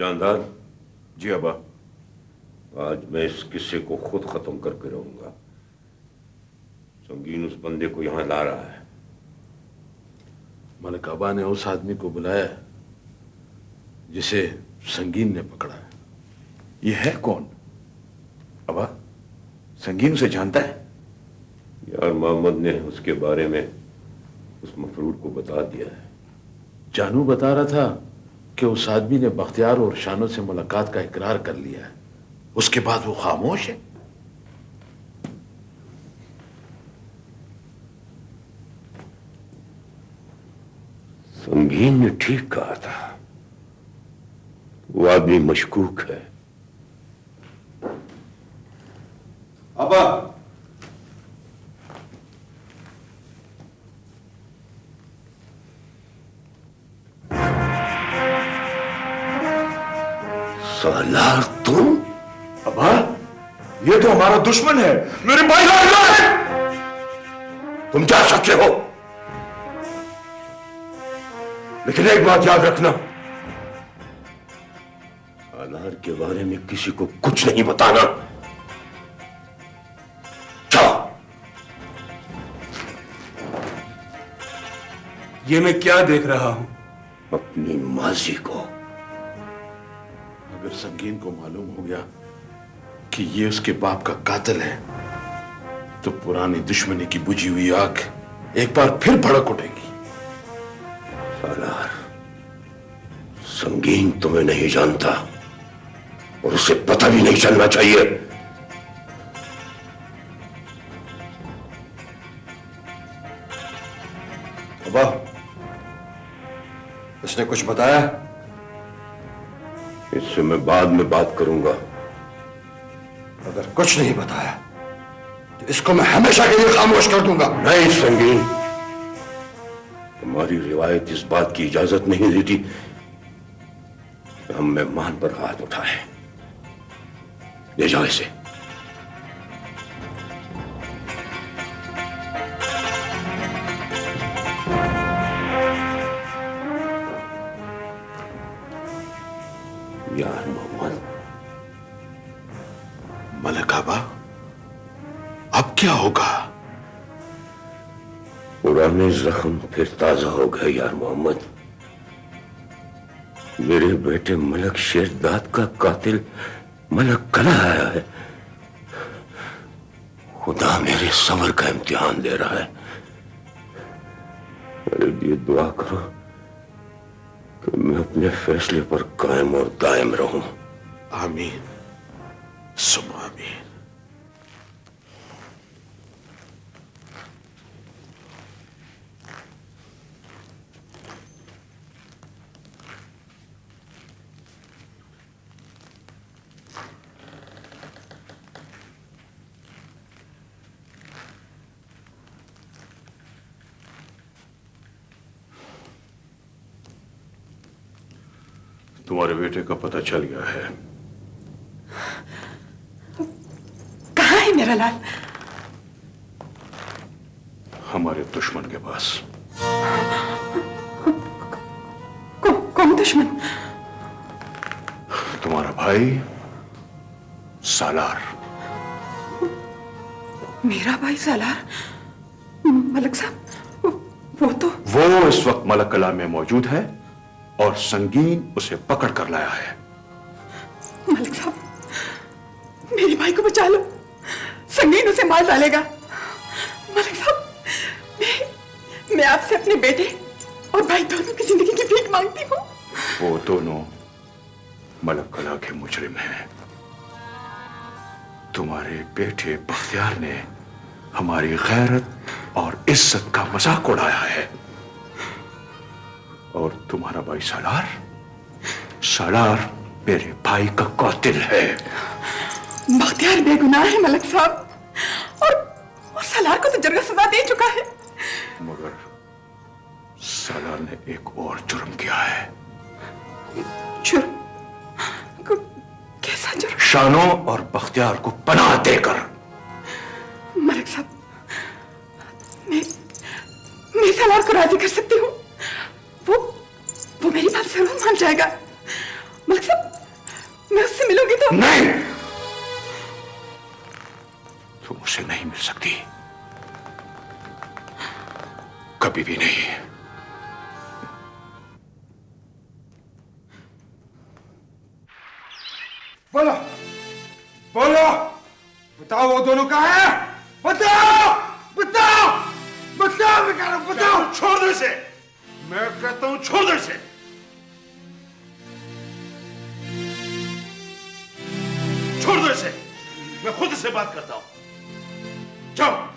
जानदार, जी अब्बा। आज मैं इस किस्से को खुद खत्म करके रहूंगा। संगीन उस बंदे को यहां ला रहा है। मलिक अब्बा ने उस आदमी को बुलाया जिसे संगीन ने पकड़ा है। ये है कौन अब्बा? संगीन उसे जानता है? यार मोहम्मद ने उसके बारे में उस मफरूर को बता दिया है। जानू बता रहा था कि उस आदमी ने बख्तियार और शानो से मुलाकात का इकरार कर लिया है, उसके बाद वो खामोश है। संगीन ने ठीक कहा था, वो आदमी मशकूक है। अब्बा, सालार तुम? अब्बा, ये तो हमारा दुश्मन है। मेरे भाई तुम जा सकते हो, लेकिन एक बात याद रखना, सालार के बारे में किसी को कुछ नहीं बताना। जाओ। ये मैं क्या देख रहा हूं? अपनी माजी को। अगर संगीन को मालूम हो गया कि ये उसके बाप का कातिल है तो पुरानी दुश्मनी की बुझी हुई आग एक बार फिर भड़क उठेगी। सालार, संगीन तुम्हें नहीं जानता और उसे पता भी नहीं चलना चाहिए। अब्बा, इसने कुछ बताया? इससे मैं बाद में बात करूंगा। अगर कुछ नहीं बताया तो इसको मैं हमेशा के लिए खामोश कर दूंगा। नहीं संगीन, हमारी रिवायत इस बात की इजाजत नहीं देती कि हम मेहमान पर हाथ उठाएं। ले जाओ इसे। यार मोहम्मद। मलिक अब्बा, अब क्या होगा? पुराने जख्म फिर ताजा हो गए यार मोहम्मद। मेरे बेटे मलक शेरदाद का कातिल मलक कला आया है। खुदा मेरे सब्र का इम्तिहान ले रहा है। मेरे लिए दुआ करो कि मैं अपने फैसले पर कायम और दायम रहूं। आमीन सुम्मा आमीन। तुम्हारे बेटे का पता चल गया है। कहाँ है मेरा लाल? हमारे दुश्मन के पास। कौन दुश्मन? तुम्हारा भाई सालार। मेरा भाई सालार? मलिक साहब, वो इस वक्त मलक कला में मौजूद है और संगीन उसे पकड़ कर लाया है। मलिक साहब, मेरे भाई को बचा लो, संगीन उसे मार डालेगा। मलिक साहब, मैं आपसे अपने बेटे और भाई दोनों की जिंदगी की भीख मांगती हूँ। वो दोनों मलक कला के मुजरिम हैं। तुम्हारे बेटे बख्तियार ने हमारी गैरत और इज्जत का मजाक उड़ाया है। और तुम्हारा भाई सालार मेरे भाई का कातिल है। बख्तियार बेगुनाह है मलिक साहब, और सालार को तो जरगा सजा दे चुका है। मगर सालार ने एक और जुर्म किया है। जुर्म? कैसा जुर्म? शानो और बख्तियार को पनाह देकर। मलिक साहब, मैं सालार को राजी कर सकती हूँ। वो मेरी बात जरूर मान जाएगा। मलिक साहब, मैं उससे मिलूंगी तो? नहीं, तुम उसे नहीं मिल सकती, कभी भी नहीं। बोलो बोलो, बताओ वो दोनों कहाँ हैं? बताओ बताओ बताओ, मैं कह रहा हूं बताओ। छोड़ दो इसे, मैं कहता हूं छोड़ दो इसे। छोड़ दो इसे, मैं खुद इससे बात करता हूं। जाओ।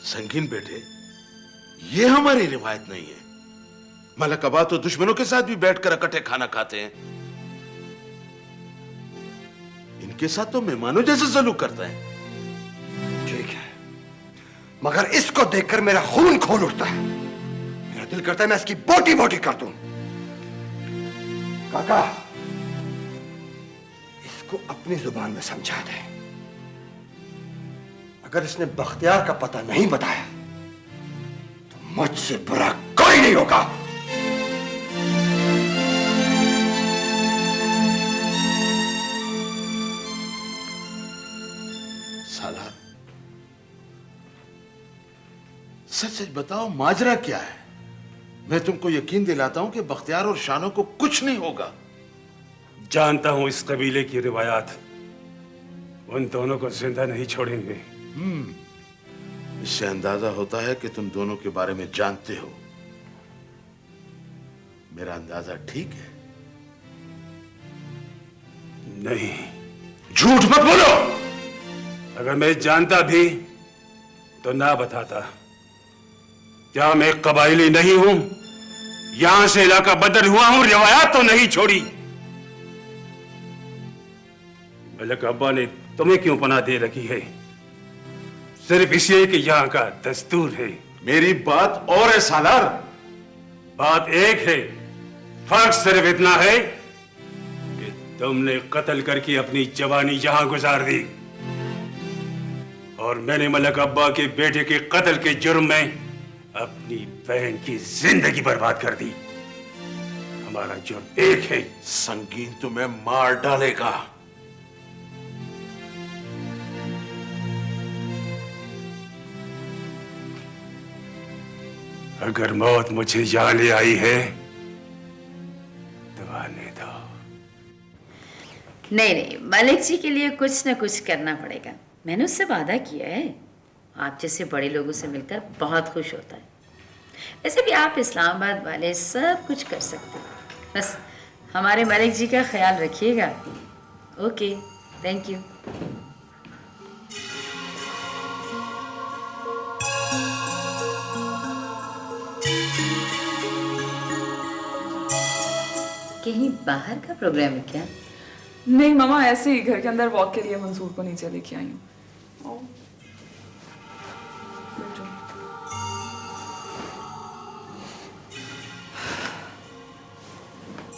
संगीन बेटे, ये हमारी रिवायत नहीं है। मलक अब्बा तो दुश्मनों के साथ भी बैठकर इकट्ठे खाना खाते हैं। इनके साथ तो मेहमानों जैसे सलूक करता है। ठीक है, मगर इसको देखकर मेरा खून खोल उठता है। मेरा दिल करता है मैं इसकी बोटी बोटी कर दूं। काका, इसको अपनी जुबान में समझा दे। अगर इसने बख्तियार का पता नहीं बताया तो मुझसे बुरा कोई नहीं होगा। साला, सच सच बताओ, माजरा क्या है? मैं तुमको यकीन दिलाता हूं कि बख्तियार और शानो को कुछ नहीं होगा। जानता हूं इस कबीले की रिवायात उन दोनों को जिंदा नहीं छोड़ेंगे। इससे अंदाजा होता है कि तुम दोनों के बारे में जानते हो। मेरा अंदाजा ठीक है? नहीं, झूठ मत बोलो। अगर मैं जानता भी तो ना बताता। क्या मैं कबायली नहीं हूं? यहां से इलाका बदल हुआ हूं, रिवायात तो नहीं छोड़ी। मलक अब्बा ने तुम्हें क्यों पनाह दे रखी है? सिर्फ इसलिए कि यहां का दस्तूर है। मेरी बात और है सालार। बात एक है, फर्क सिर्फ इतना है कि तुमने कत्ल करके अपनी जवानी यहां गुजार दी और मैंने मलक अब्बा के बेटे के कत्ल के जुर्म में अपनी बहन की जिंदगी बर्बाद कर दी। हमारा जुर्म एक है। संगीन तुम्हें मार डालेगा। अगर मौत मुझे यहां ले आई है तो आने दो। नहीं नहीं, मलिक जी के लिए कुछ न कुछ करना पड़ेगा। मैंने उससे वादा किया है। आप जैसे बड़े लोगों से मिलकर बहुत खुश होता है। वैसे भी आप इस्लामाबाद वाले सब कुछ कर सकते हैं, बस हमारे मलिक जी का ख्याल रखिएगा। Okay, thank you. कहीं बाहर का प्रोग्राम है क्या? नहीं मामा, ऐसे ही घर के अंदर वॉक के लिए मंसूर को नीचे लेके आई हूँ।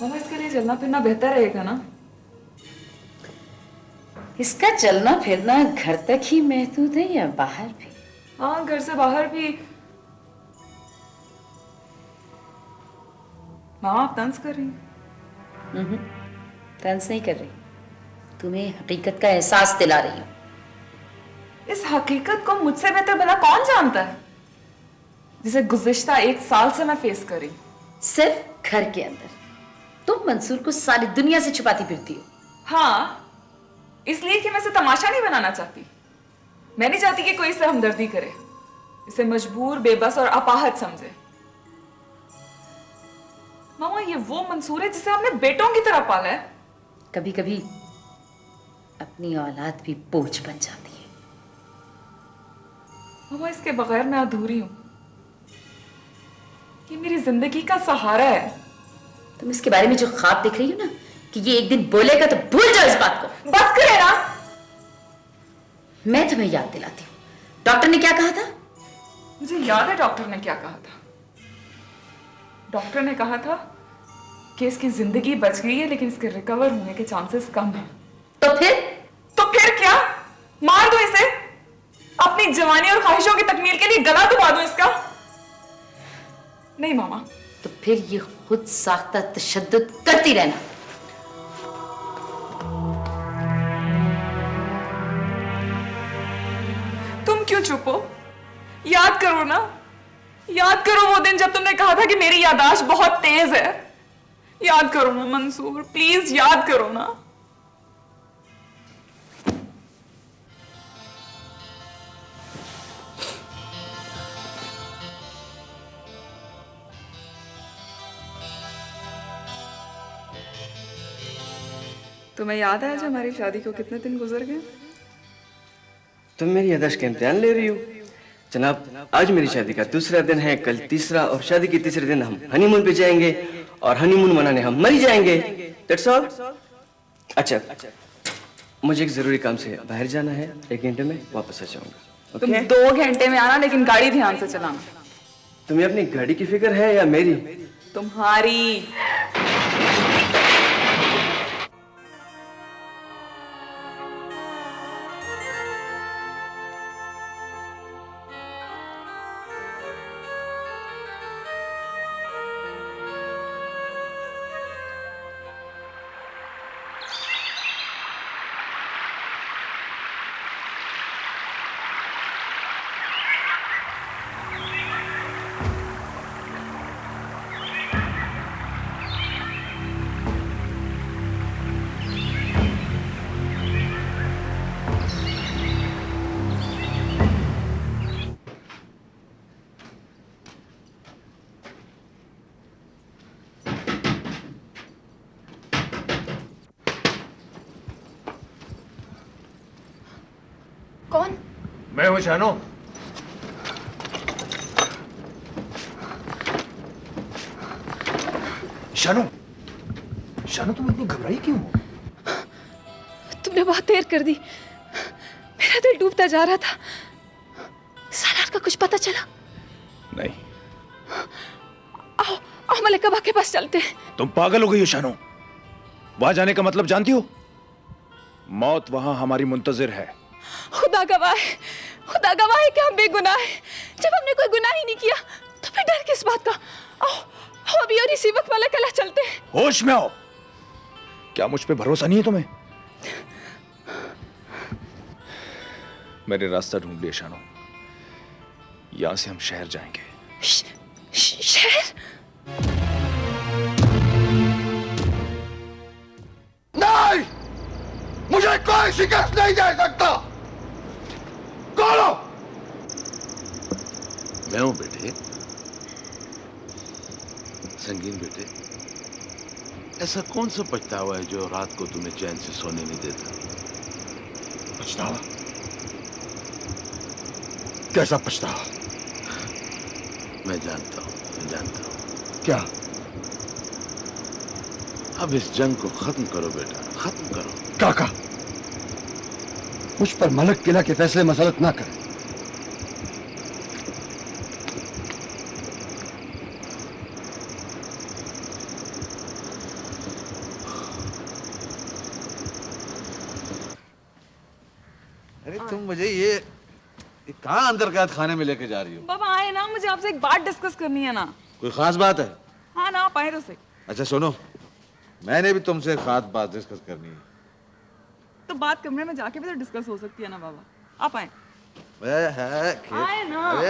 मामा, इसके लिए चलना फिरना बेहतर रहेगा ना? इसका चलना फिरना घर तक ही महदूद है या बाहर भी? हाँ, घर से बाहर भी। मामा, आप तंज कर रही हैं? तंज नहीं कर रही, तुम्हें हकीकत का एहसास दिला रही हूँ। इस हकीकत को मुझसे बेहतर भला कौन जानता है, जिसे गुज़िश्ता 1 साल से मैं फेस कर रही हूँ। सिर्फ घर के अंदर तुम मंसूर को सारी दुनिया से छुपाती फिरती हो। हाँ, इसलिए कि मैं इसे तमाशा नहीं बनाना चाहती। मैं नहीं चाहती कि कोई इसे हमदर्दी करे, इसे मजबूर, बेबस और अपाहज समझे। मामा, ये वो मंसूर है जिसे आपने बेटों की तरह पाला है। कभी कभी अपनी औलाद भी बोझ बन जाती है। मामा, इसके बगैर मैं अधूरी हूं। ये मेरी जिंदगी का सहारा है। तुम इसके बारे में जो ख्वाब देख रही हो ना कि ये एक दिन बोलेगा, तो भूल जाओ इस बात को। बस करे ना। मैं तुम्हें याद दिलाती हूँ, डॉक्टर ने क्या कहा था? मुझे याद है डॉक्टर ने क्या कहा था। डॉक्टर ने कहा था कि इसकी जिंदगी बच गई है, लेकिन इसके रिकवर होने के चांसेस कम हैं। तो फिर जवानी और ख्वाहिशों की तकमील के लिए गला दबा दूं इसका? नहीं मामा। तो फिर ये खुद साख्ता तशद्दुद करती रहना। तुम क्यों चुप हो? याद करो ना, याद करो वो दिन जब तुमने कहा था कि मेरी याददाश्त बहुत तेज है। याद करो ना मंसूर, प्लीज याद करो ना। तुम्हें याद है जब हमारी शादी को कितने दिन गुजर गए? तुम मेरी याददाश्त का इम्तिहान ले रही हो? जनाब, आज मेरी शादी का दूसरा दिन है, कल तीसरा, और शादी के तीसरे दिन हम हनीमून पे जाएंगे और हनीमून मनाने हम मर जाएंगे। That's all. अच्छा, मुझे एक जरूरी काम से बाहर जाना है, 1 घंटे में वापस आ जाऊंगा। तुम 2 घंटे में आना, लेकिन गाड़ी ध्यान से चलाना। तुम्हें अपनी गाड़ी की फिक्र है या मेरी? तुम्हारी। कौन? मैं हूं शानो। शानो, शानो तुम इतनी घबराई क्यों हो? तुमने बहुत देर कर दी, मेरा दिल डूबता जा रहा था। सालार का कुछ पता चला? नहीं। आओ आओ मलिक अब्बा के पास चलते हैं। तुम पागल हो गई हो शानो। वहां जाने का मतलब जानती हो? मौत वहां हमारी मुंतजिर है। खुदा गवाह है, खुदा गवाह है कि हम बेगुनाह हैं। जब हमने कोई गुनाह ही नहीं किया तो फिर डर किस बात का? आओ आओ अभी और इसी वक्त मलिक अल्लाह चलते हैं। होश में आओ। क्या मुझ पे भरोसा नहीं है तुम्हें? मेरे रास्ता ढूंढ लिया शानो। यहां से हम शहर जाएंगे। शहर? नहीं, मुझे कोई शिकस्त नहीं दे सकता। कौन हो? मैं हूं बेटे। संगीन बेटे, ऐसा कौन सा पछतावा है जो रात को तुम्हें चैन से सोने नहीं देता? पछतावा? कैसा पछतावा? मैं जानता हूं, मैं जानता हूं। क्या? अब इस जंग को खत्म करो बेटा, खत्म करो। काका, मुझ पर मलक किला के फैसले मसलत ना करें। अरे तुम मुझे ये कहाँ अंदर कैद खाने में लेके जा रही हो? बाबा आए ना, मुझे आपसे एक बात डिस्कस करनी है ना। कोई खास बात है? हाँ ना, आप आए तो सही। अच्छा सुनो, मैंने भी तुमसे एक खास बात डिस्कस करनी है। तो बात कमरे में जाके भी तो डिस्कस हो सकती है ना बाबा। आप आए। आए ना।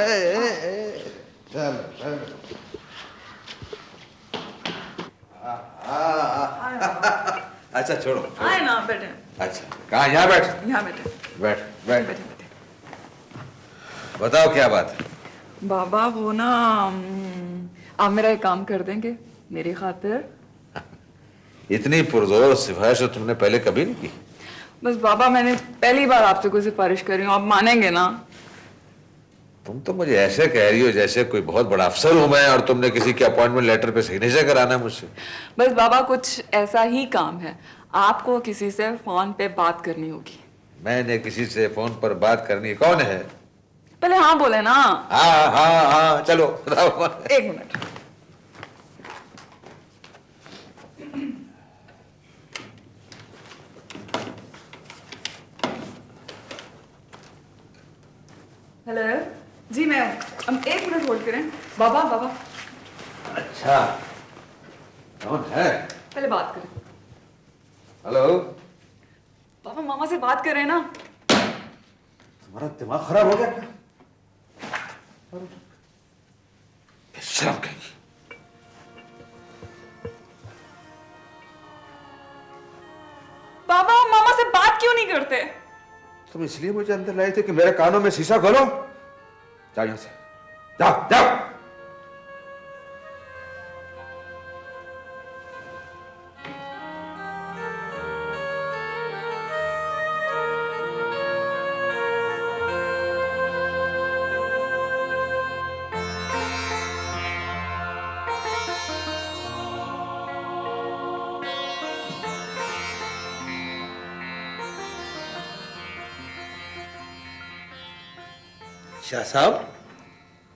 चल चल। अच्छा छोड़ो। आए ना, बैठे। अच्छा कहाँ? यहाँ बैठ। यहाँ बैठे। बैठ बैठ। बैठे बैठे। बताओ क्या बात है? बाबा वो ना, आप मेरा एक काम कर देंगे मेरी खातिर? इतनी पुरजोर सिफारिश तो तुमने पहले कभी नहीं की। बस बाबा, मैंने पहली बार आपसे कोई सिफारिश कर रही हूँ, आप मानेंगे ना? तुम तो मुझे ऐसे कह रही हो जैसे कोई बहुत बड़ा अफसर हूं मैं और तुमने किसी के अपॉइंटमेंट लेटर पे सिग्नेचर कराना है मुझसे। बस बाबा, कुछ ऐसा ही काम है, आपको किसी से फोन पे बात करनी होगी। मैंने किसी से फोन पर बात करनी? कौन है? पहले हाँ बोले ना। हाँ हाँ हाँ, चलो बताओ। 1 मिनट। हेलो जी, मैं हम 1 मिनट होल्ड करें। बाबा बाबा अच्छा, कौन है? पहले बात करें। हेलो, पापा मामा से बात कर रहे हैं ना। तुम्हारा दिमाग खराब हो गया क्या? शर्म कहीं। पापा मामा से बात क्यों नहीं करते? तुम इसलिए मुझे अंदर लाए थे कि मेरे कानों में शीशा खोलो? जाओ यहां से, जाओ जाओ। शाह साहब,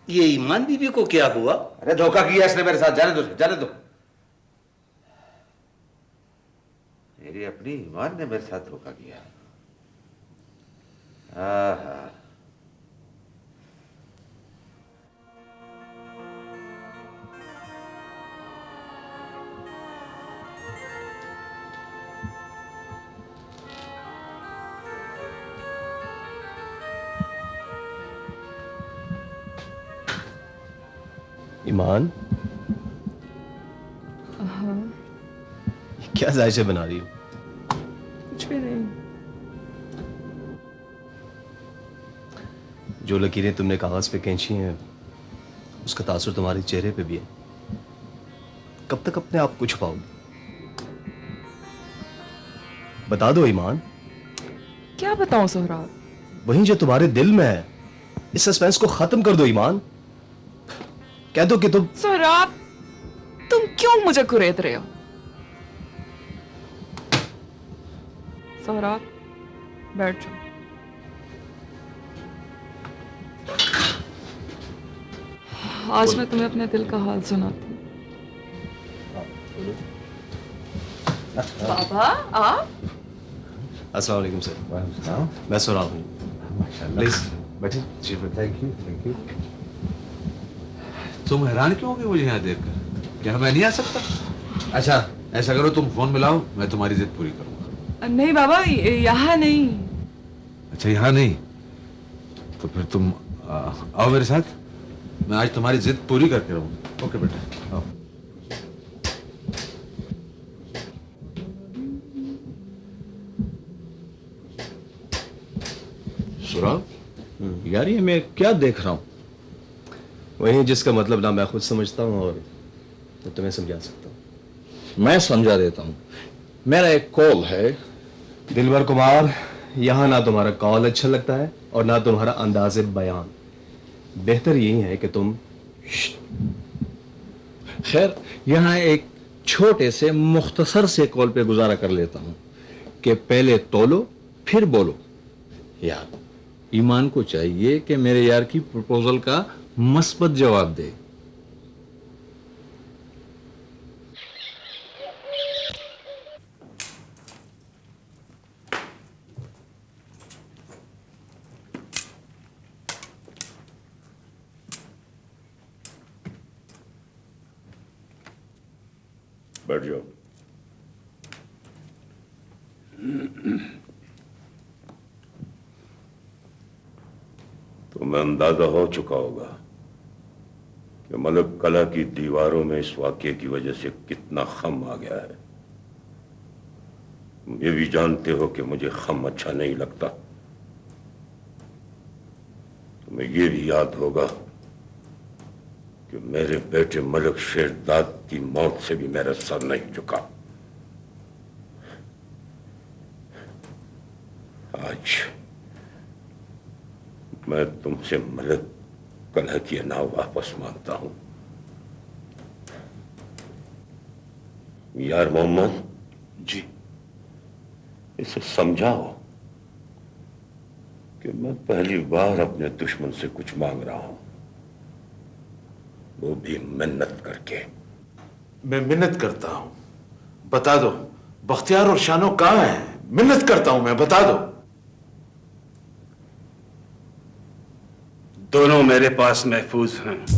ये ईमान बीबी को क्या हुआ? अरे धोखा किया इसने मेरे साथ, जाने दो, जाने दो। मेरी अपनी ईमान ने मेरे साथ धोखा किया। आहा। ईमान, क्या जायशे बना रही हो? कुछ भी नहीं। जो लकीरें तुमने कागज पे खींची हैं, उसका तासुर तुम्हारे चेहरे पे भी है। कब तक अपने आप को छुपाओगे? बता दो ईमान। क्या बताऊं सोहराब? वही जो तुम्हारे दिल में है। इस सस्पेंस को खत्म कर दो ईमान। कह दो कि तुम। सोहराब, तुम क्यों मुझे कुरेद रहे हो? सोहराब, बैठ जाओ। आज मैं तुम्हें अपने दिल का हाल सुनाती हूँ। बाबा आप? अस्सलाम वालेकुम सर। मैं सोहराब हूँ। प्लीज बैठिए। जी थैंक यू, थैंक यू। तुम हैरान क्यों होगे मुझे यहाँ देखकर? क्या मैं नहीं आ सकता? अच्छा ऐसा करो, तुम फोन मिलाओ, मैं तुम्हारी जिद पूरी करूंगा। नहीं बाबा, यहाँ नहीं। अच्छा यहाँ नहीं, तो फिर तुम आओ मेरे साथ, मैं आज तुम्हारी जिद पूरी करके रहूंगा। ओके बेटा, आओ। सुराब, यार ये मैं क्या देख रहा हूँ? वही जिसका मतलब ना मैं खुद समझता हूँ और तो तुम्हें समझा सकता हूँ। मैं समझा देता हूँ। मेरा एक कॉल है। दिलबर कुमार, यहाँ ना तुम्हारा कॉल अच्छा लगता है और ना तुम्हारा अंदाज़े बयान। बेहतर यही है कि तुम। खैर, यहाँ एक छोटे से मुख्तसर से कॉल पे गुजारा कर लेता हूँ कि पहले तोलो फिर बोलो। यार, ईमान को चाहिए कि मेरे यार की प्रपोजल का मस्बत जवाब दे। बैठ जाओ। तुम्हें अंदाजा हो चुका होगा कि मलक कला की दीवारों में इस वाक्य की वजह से कितना खम आ गया है। तुम ये भी जानते हो कि मुझे खम अच्छा नहीं लगता। तुम्हें ये भी याद होगा कि मेरे बेटे मलक शेरदाद की मौत से भी मेरा सर नहीं झुका। आज मैं तुमसे मलक कलह की नाव वापस मांगता हूं। यार मोहम्मद जी, इसे समझाओ कि मैं पहली बार अपने दुश्मन से कुछ मांग रहा हूं, वो भी मिन्नत करके। मैं मिन्नत करता हूं, बता दो बख्तियार और शानो कहां है? मिन्नत करता हूं मैं, बता दो। दोनों मेरे पास महफूज हैं।